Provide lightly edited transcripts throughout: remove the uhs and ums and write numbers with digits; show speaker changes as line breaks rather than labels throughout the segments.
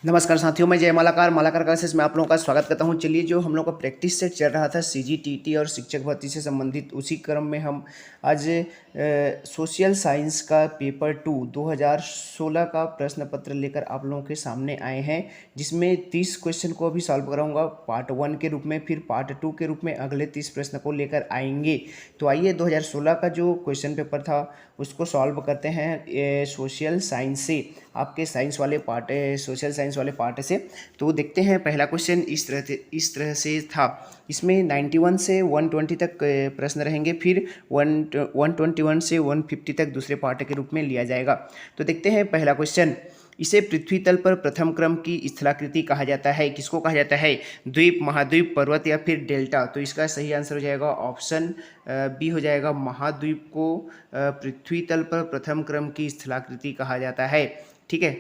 नमस्कार साथियों, मैं जय मालाकार क्लासेस में आप लोगों का स्वागत करता हूं। चलिए, जो हम लोग का प्रैक्टिस सेट चल रहा था सीजीटीटी और शिक्षक भर्ती से संबंधित, उसी क्रम में हम आज सोशल साइंस का पेपर 2 2016 का प्रश्न पत्र लेकर आप लोगों के सामने आए हैं, जिसमें 30 क्वेश्चन को अभी सॉल्व कराऊंगा पार्ट 1 के रूप में, फिर पार्ट 2 के रूप में अगले 30 प्रश्न को लेकर आएंगे। तो आइए 2016 का जो क्वेश्चन पेपर था उसको सॉल्व करते हैं सोशल साइंस से, आपके साइंस वाले पार्ट सोशल साइंस वाले पार्ट से। तो देखते हैं, पहला क्वेश्चन इस तरह से था। इसमें 91 से 120 तक प्रश्न रहेंगे, फिर 121 से 150 तक दूसरे पार्ट के रूप में लिया जाएगा। तो देखते हैं पहला क्वेश्चन। इसे पृथ्वी तल पर प्रथम क्रम की स्थलाकृति कहा जाता है। किसको कहा जाता है? द्वीप, महाद्वीप, पर्वत या फिर डेल्टा। तो इसका सही आंसर हो जाएगा ऑप्शन बी हो जाएगा। महाद्वीप को पृथ्वी तल पर प्रथम क्रम की स्थलाकृति कहा जाता है। ठीक है,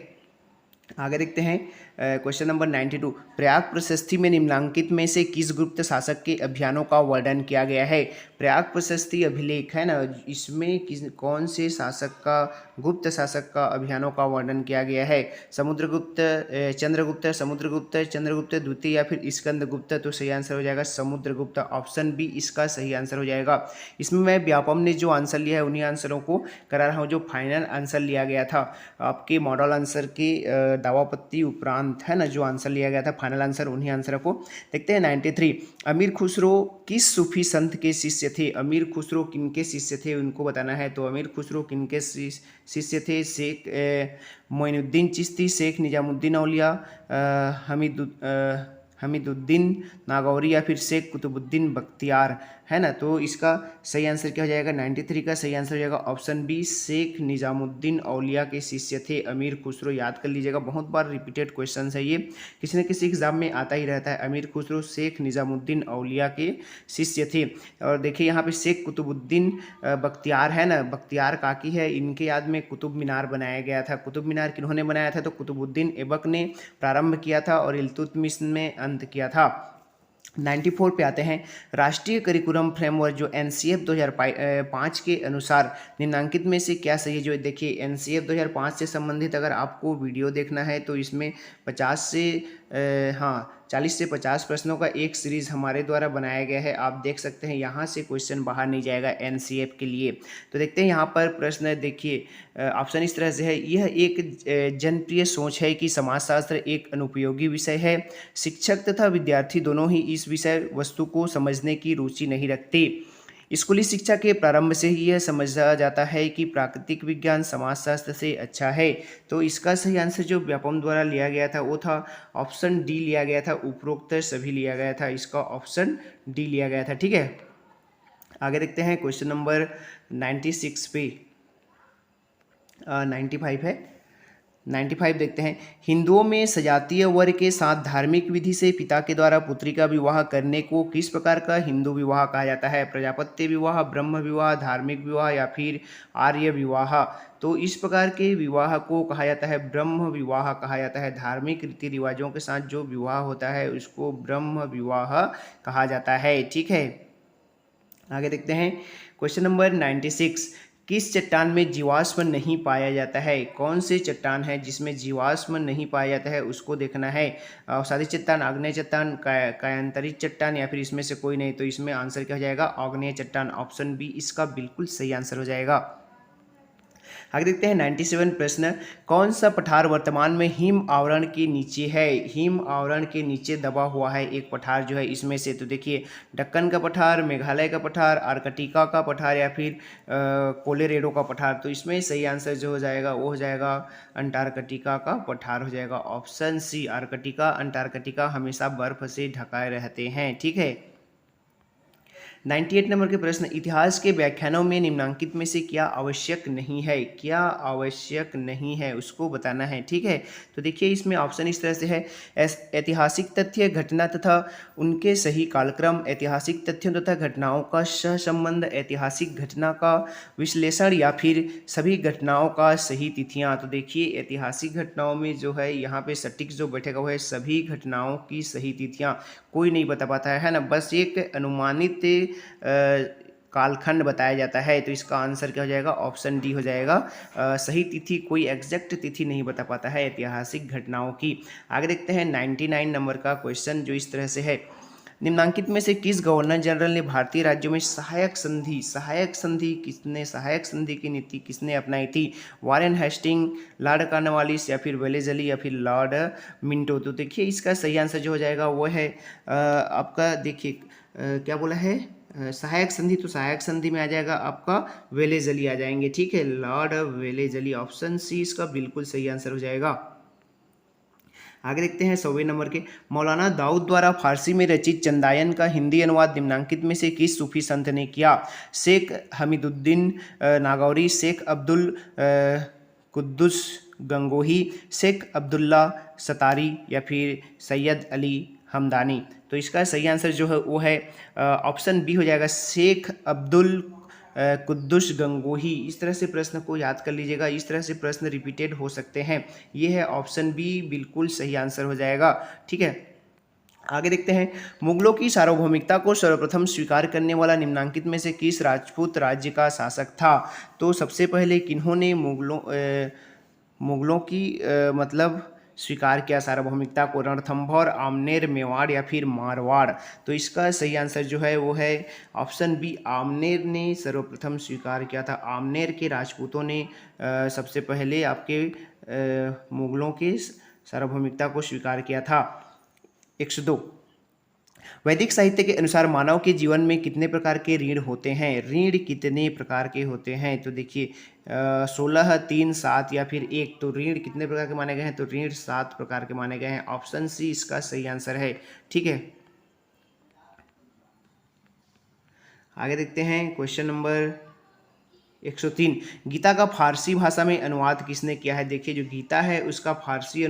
आगे देखते हैं क्वेश्चन नंबर 92। प्रयाग प्रशस्ति में निम्नांकित में से किस गुप्त शासक के अभियानों का वर्णन किया गया है? प्रयाग प्रशस्ति अभिलेख है ना, इसमें कौन से शासक का, गुप्त शासक का अभियानों का वर्णन किया गया है? समुद्रगुप्त, चंद्रगुप्त, समुद्रगुप्त, चंद्रगुप्त द्वितीय या फिर स्कंदगुप्त। तो सही आंसर हो जाएगा समुद्रगुप्त, ऑप्शन बी इसका सही आंसर हो जाएगा। इसमें मैं व्यापम ने जो आंसर लिया है उन्हीं आंसरों को करा रहा हूँ जो फाइनल आंसर लिया गया था। आपके मॉडल आंसर के दावापत्ती उपरांत है ना जो आंसर लिया गया था, फाइनल आंसर, उन्हीं आंसर को देखते हैं। 93। अमीर खुसरो किस सूफी संत के शिष्य थे? अमीर खुसरो किनके शिष्य थे उनको बताना है। तो अमीर खुसरो किनके शिष्य थे? शेख मोइनुद्दीन चिश्ती, शेख निजामुद्दीन औलिया, हमीदुद्दीन नागौरी या फिर शेख कुतुबुद्दीन बख्तियार, है ना। तो इसका सही आंसर क्या हो जाएगा? 93 का सही आंसर हो जाएगा ऑप्शन बी, शेख निजामुद्दीन औलिया के शिष्य थे अमीर खुसरो। याद कर लीजिएगा, बहुत बार रिपीटेड क्वेश्चन है ये, किसी न किसी एग्जाम में आता ही रहता है। अमीर खुसरो शेख निजामुद्दीन औलिया के शिष्य थे। और देखिए यहाँ पे शेख कुतुबुद्दीन बख्तियार है ना, बख्तियार काकी है, इनके याद में कुतुब मीनार बनाया गया था। कुतुब मीनार किन्होंने बनाया था? तो कुतुबुद्दीन ऐबक ने प्रारंभ किया था और इल्तुतमिश ने अंत किया था। 94 पे आते हैं। राष्ट्रीय करिकुलम फ्रेमवर्क जो एनसीएफ 2005 के अनुसार निम्नांकित में से क्या सही है? जो देखिए एनसीएफ 2005 से संबंधित अगर आपको वीडियो देखना है तो इसमें 40 से 50 प्रश्नों का एक सीरीज हमारे द्वारा बनाया गया है, आप देख सकते हैं। यहाँ से क्वेश्चन बाहर नहीं जाएगा एनसीएफ के लिए। तो देखते हैं यहाँ पर प्रश्न, देखिए ऑप्शन इस तरह से है। यह एक जनप्रिय सोच है कि समाजशास्त्र एक अनुपयोगी विषय है। शिक्षक तथा विद्यार्थी दोनों ही इस विषय वस्तु को समझने की रुचि नहीं रखते। स्कूली शिक्षा के प्रारंभ से ही यह समझा जाता है कि प्राकृतिक विज्ञान समाजशास्त्र से अच्छा है। तो इसका सही आंसर जो व्यापम द्वारा लिया गया था वो था ऑप्शन डी लिया गया था, उपरोक्त सभी लिया गया था, इसका ऑप्शन डी लिया गया था। ठीक है, आगे देखते हैं क्वेश्चन नंबर 96 पे 95 है। 95 देखते हैं। हिंदुओं में सजातीय वर्ग के साथ धार्मिक विधि से पिता के द्वारा पुत्री का विवाह करने को किस प्रकार का हिंदू विवाह कहा जाता है? प्रजापत्य विवाह, ब्रह्म विवाह, धार्मिक विवाह या फिर आर्य विवाह। तो इस प्रकार के विवाह को कहा जाता है ब्रह्म विवाह कहा जाता है। धार्मिक रीति रिवाजों के साथ जो विवाह होता है उसको ब्रह्म विवाह कहा जाता है। ठीक है, आगे देखते हैं क्वेश्चन नंबर 96। किस चट्टान में जीवाश्म नहीं पाया जाता है? कौन से चट्टान है जिसमें जीवाश्म नहीं पाया जाता है उसको देखना है। सादी चट्टान, आग्नेय चट्टान, कायांतरित चट्टान या फिर इसमें से कोई नहीं। तो इसमें आंसर क्या हो जाएगा? आग्नेय चट्टान, ऑप्शन बी इसका बिल्कुल सही आंसर हो जाएगा। आगे देखते हैं 97 प्रश्न। कौन सा पठार वर्तमान में हिम आवरण के नीचे है? हिम आवरण के नीचे दबा हुआ है एक पठार जो है इसमें से। तो देखिए दक्कन का पठार, मेघालय का पठार, आर्कटिका का पठार या फिर कोलोराडो का पठार। तो इसमें सही आंसर जो हो जाएगा वो हो जाएगा अंटार्कटिका का पठार हो जाएगा, ऑप्शन सी आर्कटिका। अंटार्कटिका हमेशा बर्फ से ढकाए रहते हैं। ठीक है, 98 नंबर के प्रश्न। इतिहास के व्याख्यानों में निम्नांकित में से क्या आवश्यक नहीं है? क्या आवश्यक नहीं है उसको बताना है। ठीक है, तो देखिए इसमें ऑप्शन इस तरह से है। ऐतिहासिक तथ्य, घटना तथा उनके सही कालक्रम, ऐतिहासिक तथ्यों तथा घटनाओं का सहसंबंध, ऐतिहासिक घटना का विश्लेषण या फिर सभी घटनाओं का सही तिथियां। तो देखिए ऐतिहासिक घटनाओं में जो है यहाँ पे सटीक जो बैठेगा वो है सभी घटनाओं की सही तिथियां। कोई नहीं बता पाता है ना, बस एक अनुमानित कालखंड बताया जाता है। तो इसका आंसर क्या हो जाएगा, ऑप्शन डी हो जाएगा सही तिथि। कोई एग्जैक्ट तिथि नहीं बता पाता है ऐतिहासिक घटनाओं की। आगे देखते हैं 99 नंबर का क्वेश्चन जो इस तरह से है, निम्नांकित में से किस गवर्नर जनरल ने भारतीय राज्यों में सहायक संधि की नीति किसने अपनाई थी? वारेन हेस्टिंग, लॉर्ड कॉर्नवालिस या फिर वेलेस्ली या फिर लॉर्ड मिंटो। तो देखिए इसका सही आंसर जो हो जाएगा वो है आपका, देखिए क्या बोला है, सहायक संधि। तो सहायक संधि में आ जाएगा आपका वेलेस्ली आ जाएंगे, ठीक है, लॉर्ड वेलेस्ली। ऑप्शन सी इसका बिल्कुल सही आंसर हो जाएगा। आगे देखते हैं 100वें नंबर के, मौलाना दाऊद द्वारा फारसी में रचित चंदायन का हिंदी अनुवाद निम्नांकित में से किस सूफी संत ने किया? शेख हमीदुद्दीन नागौरी, शेख अब्दुल कुद्दुस गंगोही, शेख अब्दुल्ला सतारी या फिर सैयद अली हमदानी। तो इसका सही आंसर जो है वो है ऑप्शन बी हो जाएगा, शेख अब्दुल कुद्दुस गंगोही। इस तरह से प्रश्न को याद कर लीजिएगा, इस तरह से प्रश्न रिपीटेड हो सकते हैं। ये है ऑप्शन बी, बिल्कुल सही आंसर हो जाएगा, ठीक है। आगे देखते हैं, मुगलों की सार्वभौमिकता को सर्वप्रथम स्वीकार करने वाला निम्नांकित में से किस राजपूत राज्य का शासक था? तो सबसे पहले किन्होंने मुगलों की मतलब स्वीकार किया सार्वभौमिकता को? रणथंभौर, आमनेर, मेवाड़ या फिर मारवाड़। तो इसका सही आंसर जो है वो है ऑप्शन बी, आमनेर ने सर्वप्रथम स्वीकार किया था। आमनेर के राजपूतों ने सबसे पहले आपके मुगलों के सार्वभौमिकता को स्वीकार किया था। 102, वैदिक साहित्य के अनुसार मानव के जीवन में कितने प्रकार के ऋण होते हैं? ऋण कितने प्रकार के होते हैं? तो देखिए 16, 3, 7 या फिर 1। तो ऋण कितने प्रकार के माने गए हैं? तो ऋण 7 प्रकार के माने गए हैं। ऑप्शन सी इसका सही आंसर है, ठीक है। आगे देखते हैं क्वेश्चन नंबर 103, गीता का फारसी भाषा में अनुवाद किसने किया है? देखिए जो गीता है उसका फारसी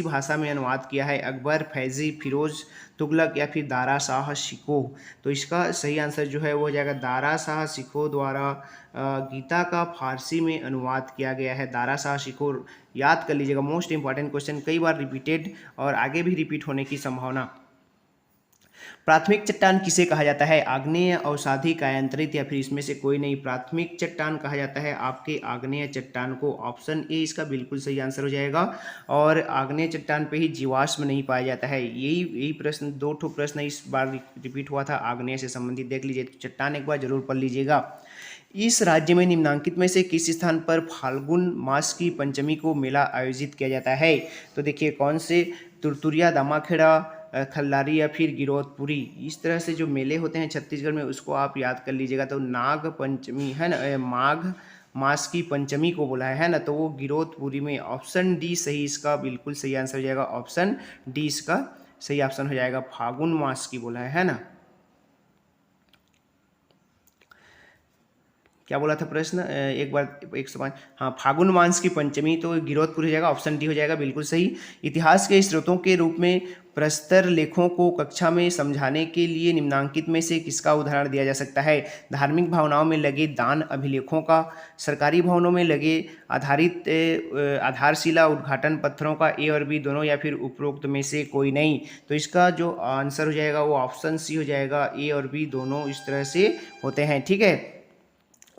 भाषा में अनुवाद किया है अकबर, फैजी, फिरोज तुगलक या फिर दारा शाह शिकोह। तो इसका सही आंसर जो है वो हो जाएगा दारा शाह शिकोह द्वारा गीता का फारसी में अनुवाद किया गया है। दारा शाह शिकोह याद कर लीजिएगा, मोस्ट इंपॉर्टेंट क्वेश्चन, कई बार रिपीटेड और आगे भी रिपीट होने की संभावना। प्राथमिक चट्टान किसे कहा जाता है? आग्नेय, अवसादी, कायांतरित या फिर इसमें से कोई नहीं? प्राथमिक चट्टान कहा जाता है आपके आग्नेय चट्टान को। ऑप्शन ए इसका बिल्कुल सही आंसर हो जाएगा। और आग्नेय चट्टान पे ही जीवाश्म नहीं पाया जाता है। यही प्रश्न, 2 ठो प्रश्न इस बार रिपीट हुआ था आग्नेय से संबंधित, देख लीजिए। चट्टान एक बार जरूर पढ़ लीजिएगा। इस राज्य में निम्नांकित में से किस स्थान पर फाल्गुन मास की पंचमी को मेला आयोजित किया जाता है? तो देखिए कौन से, तुरतुरिया, दामाखेड़ा, खल्लारी या फिर गिरौदपुरी। इस तरह से जो मेले होते हैं छत्तीसगढ़ में उसको आप याद कर लीजिएगा। तो नाग पंचमी है ना, माघ मास की पंचमी को बोला है ना, तो वो गिरौदपुरी में। ऑप्शन डी सही इसका बिल्कुल सही आंसर हो जाएगा। ऑप्शन डी इसका सही ऑप्शन हो जाएगा, फागुन मास की बोला है ना। क्या बोला था प्रश्न एक बार 105? हाँ, फागुन मास की पंचमी, तो गिरौदपुर हो जाएगा। ऑप्शन डी हो जाएगा बिल्कुल सही। इतिहास के स्रोतों के रूप में प्रस्तर लेखों को कक्षा में समझाने के लिए निम्नांकित में से किसका उदाहरण दिया जा सकता है? धार्मिक भावनाओं में लगे दान अभिलेखों का, सरकारी भवनों में लगे आधारशिला उद्घाटन पत्थरों का, ए और बी दोनों या फिर उपरोक्त में से कोई नहीं? तो इसका जो आंसर हो जाएगा वो ऑप्शन सी हो जाएगा, ए और बी दोनों इस तरह से होते हैं, ठीक है।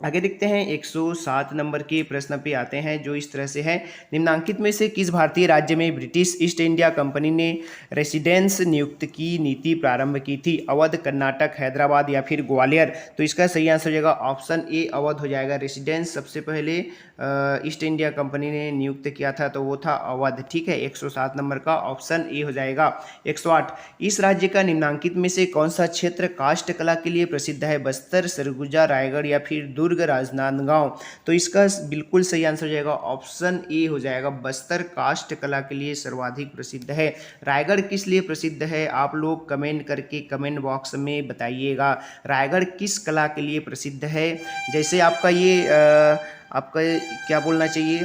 आगे देखते हैं 107 नंबर के प्रश्न पे आते हैं जो इस तरह से है, निम्नांकित में से किस भारतीय राज्य में ब्रिटिश ईस्ट इंडिया कंपनी ने रेसिडेंस नियुक्त की नीति प्रारंभ की थी? अवध, कर्नाटक, हैदराबाद या फिर ग्वालियर? तो इसका सही आंसर हो जाएगा ऑप्शन ए, अवध हो जाएगा। रेसिडेंस सबसे पहले ईस्ट इंडिया कंपनी ने नियुक्त किया था तो वो था अवध, ठीक है। 107 नंबर का ऑप्शन ए हो जाएगा। 108, इस राज्य का निम्नांकित में से कौन सा क्षेत्र काष्ठ कला के लिए प्रसिद्ध है? बस्तर, सरगुजा, रायगढ़ या फिर दुर्ग, राजनांदगांव? तो इसका बिल्कुल सही आंसर हो जाएगा ऑप्शन ए हो जाएगा। बस्तर काष्ठ कला के लिए सर्वाधिक प्रसिद्ध है। रायगढ़ किस लिए प्रसिद्ध है? आप लोग कमेंट करके कमेंट बॉक्स में बताइएगा, रायगढ़ किस कला के लिए प्रसिद्ध है। जैसे आपका ये आपका क्या बोलना चाहिए,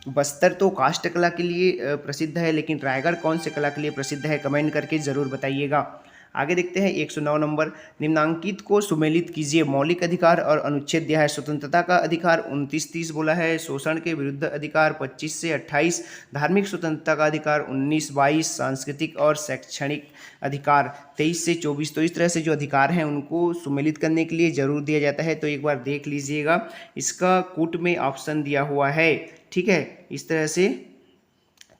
बस्तर तो काष्ठ कला के लिए प्रसिद्ध है, लेकिन रायगढ़ कौन से कला के लिए प्रसिद्ध है? कमेंट करके ज़रूर बताइएगा। आगे देखते हैं 109 नंबर, निम्नांकित को सुमेलित कीजिए। मौलिक अधिकार और अनुच्छेद दिया है। स्वतंत्रता का अधिकार 29-30 बोला है, शोषण के विरुद्ध अधिकार 25 से 28, धार्मिक स्वतंत्रता का अधिकार 19-22, सांस्कृतिक और शैक्षणिक अधिकार 23 से 24। तो इस तरह से जो अधिकार हैं उनको सुमेलित करने के लिए जरूर दिया जाता है। तो एक बार देख लीजिएगा, इसका कूट में ऑप्शन दिया हुआ है, ठीक है, इस तरह से।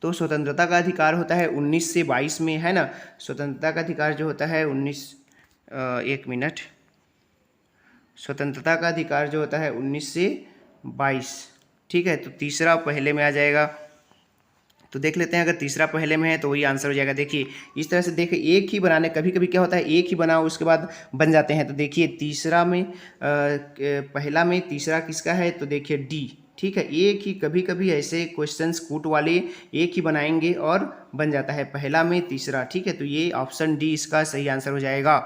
तो स्वतंत्रता का अधिकार होता है 19 से 22 में, है ना। स्वतंत्रता का अधिकार जो होता है एक मिनट, स्वतंत्रता का अधिकार जो होता है 19 से 22, ठीक है। तो तीसरा पहले में आ जाएगा। तो देख लेते हैं, अगर तीसरा पहले में है तो वही आंसर हो जाएगा। देखिए इस तरह से, देखिए एक ही बनाने, कभी कभी क्या होता है एक ही बनाओ उसके बाद बन जाते हैं। तो देखिए तीसरा में पहला में तीसरा किसका है, तो देखिए डी, ठीक है। एक ही, कभी कभी ऐसे क्वेश्चंस कूट वाले एक ही बनाएंगे और बन जाता है, पहला में तीसरा, ठीक है। तो ये ऑप्शन डी इसका सही आंसर हो जाएगा,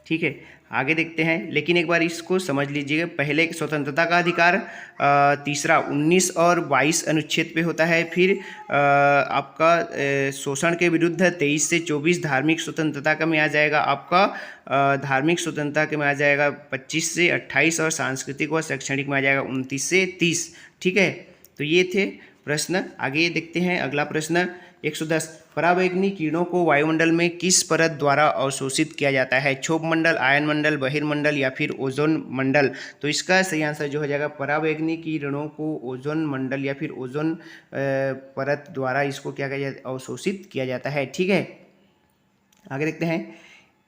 ठीक है। आगे देखते हैं, लेकिन एक बार इसको समझ लीजिएगा। पहले स्वतंत्रता का अधिकार तीसरा 19 और 22 अनुच्छेद पे होता है। फिर आपका शोषण के विरुद्ध 23 से 24, धार्मिक स्वतंत्रता का में आ जाएगा आपका धार्मिक स्वतंत्रता के में आ जाएगा 25 से 28, और सांस्कृतिक व शैक्षणिक में आ जाएगा 29 से 30, ठीक है। तो ये थे प्रश्न। आगे देखते हैं अगला प्रश्न 110, पराबैंगनी किरणों को वायुमंडल में किस परत द्वारा अवशोषित किया जाता है? क्षोभ मंडल, आयन मंडल, बहिर्मंडल या फिर ओजोन मंडल? तो इसका सही आंसर जो हो जाएगा, पराबैंगनी किरणों को ओजोन मंडल या फिर ओजोन परत द्वारा इसको क्या किया जाता है, अवशोषित किया जाता है, ठीक है। आगे देखते हैं,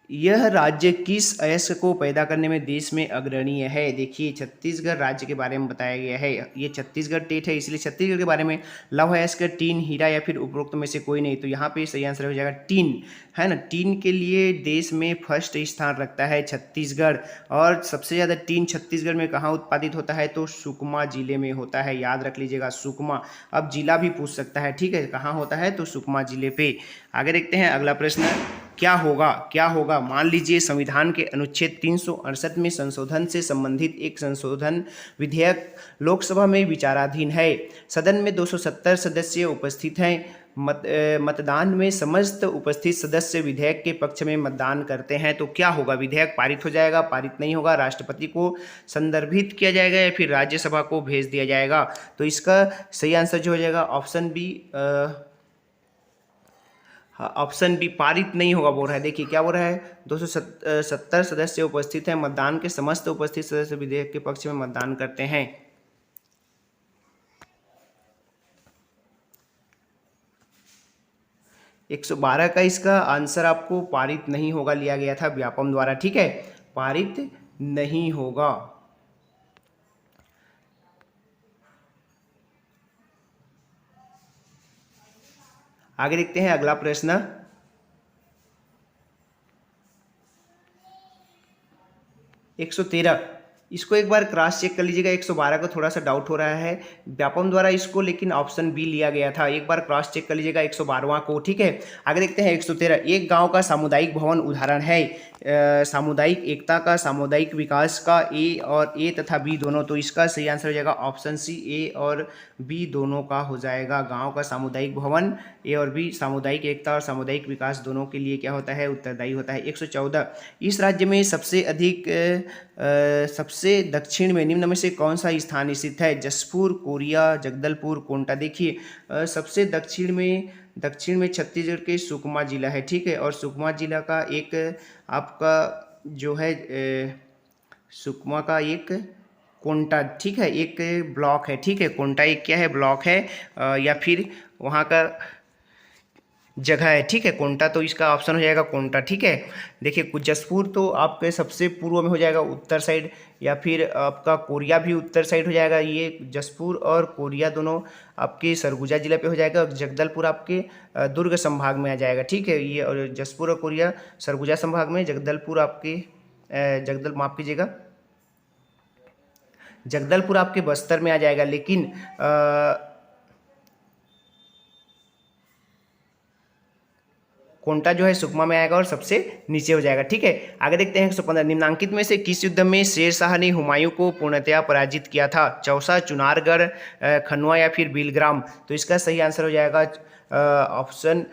यह राज्य किस अयस्क को पैदा करने में देश में अग्रणीय है? देखिए छत्तीसगढ़ राज्य के बारे में बताया गया है। ये छत्तीसगढ़ स्टेट है, इसलिए छत्तीसगढ़ के बारे में लौह अयस्क, टीन, हीरा या फिर उपरोक्त में से कोई नहीं। तो यहाँ पे सही आंसर हो जाएगा टीन, है ना। टीन के लिए देश में फर्स्ट स्थान रखता है छत्तीसगढ़। और सबसे ज़्यादा टीन छत्तीसगढ़ में कहाँ उत्पादित होता है, तो सुकमा जिले में होता है, याद रख लीजिएगा सुकमा। अब जिला भी पूछ सकता है, ठीक है, कहाँ होता है, तो सुकमा जिले पे। आगे देखते हैं अगला प्रश्न, क्या होगा, क्या होगा? मान लीजिए संविधान के अनुच्छेद 368 में संशोधन से संबंधित एक संशोधन विधेयक लोकसभा में विचाराधीन है। सदन में 270 सदस्य उपस्थित हैं। मतदान में समस्त उपस्थित सदस्य विधेयक के पक्ष में मतदान करते हैं। तो क्या होगा? विधेयक पारित हो जाएगा, पारित नहीं होगा, राष्ट्रपति को संदर्भित किया जाएगा या फिर राज्यसभा को भेज दिया जाएगा? तो इसका सही आंसर जो हो जाएगा ऑप्शन बी, ऑप्शन बी, पारित नहीं होगा बोल रहा है। देखिए क्या बोल रहा है, 270 सदस्य उपस्थित हैं, मतदान के समस्त उपस्थित सदस्य विधेयक के पक्ष में मतदान करते हैं। एक 112 का इसका आंसर आपको पारित नहीं होगा लिया गया था व्यापम द्वारा, ठीक है, पारित नहीं होगा। आगे देखते हैं अगला प्रश्न, एक 113, इसको एक बार क्रॉस चेक कर लीजिएगा। 112 को थोड़ा सा डाउट हो रहा है व्यापम द्वारा इसको, लेकिन ऑप्शन बी लिया गया था। एक बार क्रॉस चेक कर लीजिएगा 112वां को, ठीक है। आगे देखते हैं 113, एक गांव का सामुदायिक भवन उदाहरण है। सामुदायिक एकता का, सामुदायिक विकास का, ए तथा बी दोनों। तो इसका सही आंसर हो जाएगा ऑप्शन सी, ए और बी दोनों का हो जाएगा। गांव का सामुदायिक भवन, ए और बी, सामुदायिक एकता और सामुदायिक विकास दोनों के लिए क्या होता है, उत्तरदायी होता है। 114, इस राज्य में सबसे अधिक सबसे दक्षिण में निम्न में से कौन सा स्थान स्थित है? जशपुर, कोरिया, जगदलपुर, कोंटा। देखिए सबसे दक्षिण में छत्तीसगढ़ के सुकमा जिला है, ठीक है। और सुकमा जिला का एक आपका जो है सुकमा का एक कोंटा, ठीक है, एक ब्लॉक है, ठीक है। कोंटा एक क्या है, ब्लॉक है, या फिर वहाँ का जगह है, ठीक है, कोंटा। तो इसका ऑप्शन हो जाएगा कोंटा, ठीक है। देखिए जसपुर तो आपके सबसे पूर्व में हो जाएगा, उत्तर साइड, या फिर आपका कोरिया भी उत्तर साइड हो जाएगा। ये जसपुर और कोरिया दोनों आपके सरगुजा जिले पे हो जाएगा। जगदलपुर आपके दुर्ग संभाग में आ जाएगा, ठीक है। ये और जसपुर और कोरिया सरगुजा संभाग में, जगदलपुर आपके माफ कीजिएगा, जगदलपुर आपके बस्तर में आ जाएगा। लेकिन कोंटा जो है सुकमा में आएगा और सबसे नीचे हो जाएगा, ठीक है। आगे देखते हैं 115, निम्नांकित में से किस युद्ध में शेरशाह ने हुमायूं को पूर्णतया पराजित किया था? चौसा, चुनारगढ़, खनुआ या फिर बिलग्राम? तो इसका सही आंसर हो जाएगा ऑप्शन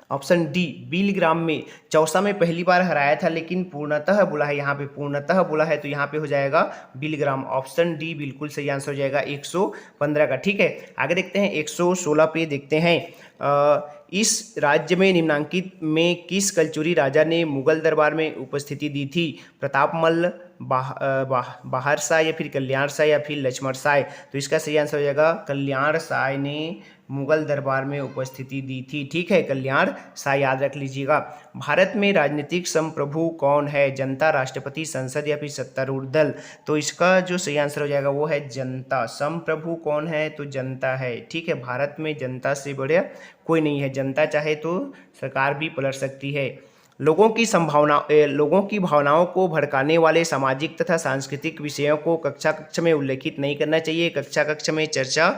ऑप्शन डी बिलग्राम में चौसा में पहली बार हराया था, लेकिन पूर्णतः बोला है, यहाँ पे पूर्णतः बोला है तो यहाँ पे हो जाएगा बिलग्राम। ऑप्शन डी बिल्कुल सही आंसर हो जाएगा 115 का। ठीक है, आगे देखते हैं 116 पे देखते हैं। इस राज्य में निम्नांकित में किस कलचुरी राजा ने मुगल दरबार में उपस्थिति दी थी? प्रतापमल, बाहर शाह या फिर कल्याण शाह या फिर लक्ष्मण शाह? तो इसका सही आंसर हो जाएगा कल्याण शाह ने मुगल दरबार में उपस्थिति दी थी। ठीक है, कल्याण शाह याद रख लीजिएगा। भारत में राजनीतिक संप्रभु कौन है? जनता, राष्ट्रपति, संसद या फिर सत्तारूढ़ दल? तो इसका जो सही आंसर हो जाएगा वो है जनता। संप्रभु कौन है? तो जनता है। ठीक है, भारत में जनता से बढ़िया कोई नहीं है। जनता चाहे तो सरकार भी पलट सकती है। लोगों की भावनाओं को भड़काने वाले सामाजिक तथा सांस्कृतिक विषयों को कक्षा कक्ष में उल्लेखित नहीं करना चाहिए। कक्षा कक्ष में चर्चा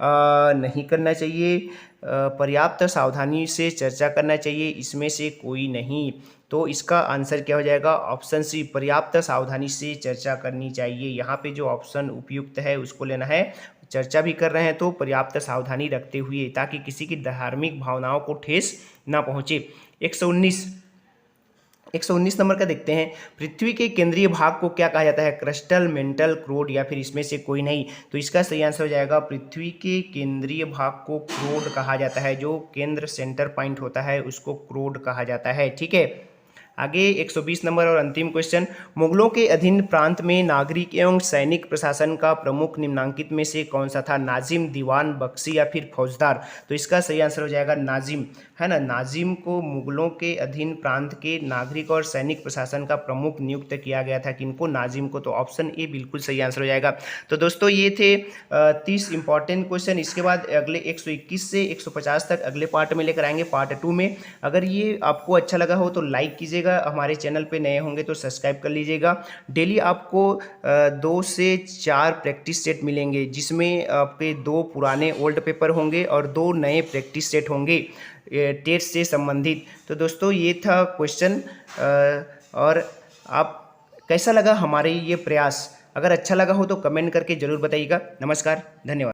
नहीं करना चाहिए। पर्याप्त सावधानी से चर्चा करना चाहिए। इसमें से कोई नहीं। तो इसका आंसर क्या हो जाएगा? ऑप्शन सी, पर्याप्त सावधानी से चर्चा करनी चाहिए। यहाँ पे जो ऑप्शन उपयुक्त है उसको लेना है। चर्चा भी कर रहे हैं तो पर्याप्त सावधानी रखते हुए, ताकि किसी की धार्मिक भावनाओं को ठेस ना पहुँचे। 119 नंबर का देखते हैं। पृथ्वी के केंद्रीय भाग को क्या कहा जाता है? क्रिस्टल, मेंटल, क्रोड या फिर इसमें से कोई नहीं? तो इसका सही आंसर हो जाएगा पृथ्वी के केंद्रीय भाग को क्रोड कहा जाता है। जो केंद्र सेंटर पॉइंट होता है उसको क्रोड कहा जाता है। ठीक है, आगे 120 नंबर और अंतिम क्वेश्चन। मुगलों के अधीन प्रांत में नागरिक एवं सैनिक प्रशासन का प्रमुख निम्नांकित में से कौन सा था? नाजिम, दीवान, बख्शी या फिर फौजदार? तो इसका सही आंसर हो जाएगा नाजिम, है ना। नाजिम को मुगलों के अधीन प्रांत के नागरिक और सैनिक प्रशासन का प्रमुख नियुक्त किया गया था। किनको? नाजिम को। तो ऑप्शन ए बिल्कुल सही आंसर हो जाएगा। तो दोस्तों ये थे 30 इंपॉर्टेंट क्वेश्चन। इसके बाद अगले 121 से 150 तक अगले पार्ट में लेकर आएंगे, पार्ट 2 में। अगर ये आपको अच्छा लगा हो तो लाइक कीजिएगा। हमारे चैनल पे नए होंगे तो सब्सक्राइब कर लीजिएगा। डेली आपको 2 से 4 प्रैक्टिस सेट मिलेंगे, जिसमें आपके 2 पुराने ओल्ड पेपर होंगे और 2 नए प्रैक्टिस सेट होंगे टेट से संबंधित। तो दोस्तों ये था क्वेश्चन। और आप कैसा लगा हमारे ये प्रयास? अगर अच्छा लगा हो तो कमेंट करके ज़रूर बताइएगा। नमस्कार, धन्यवाद।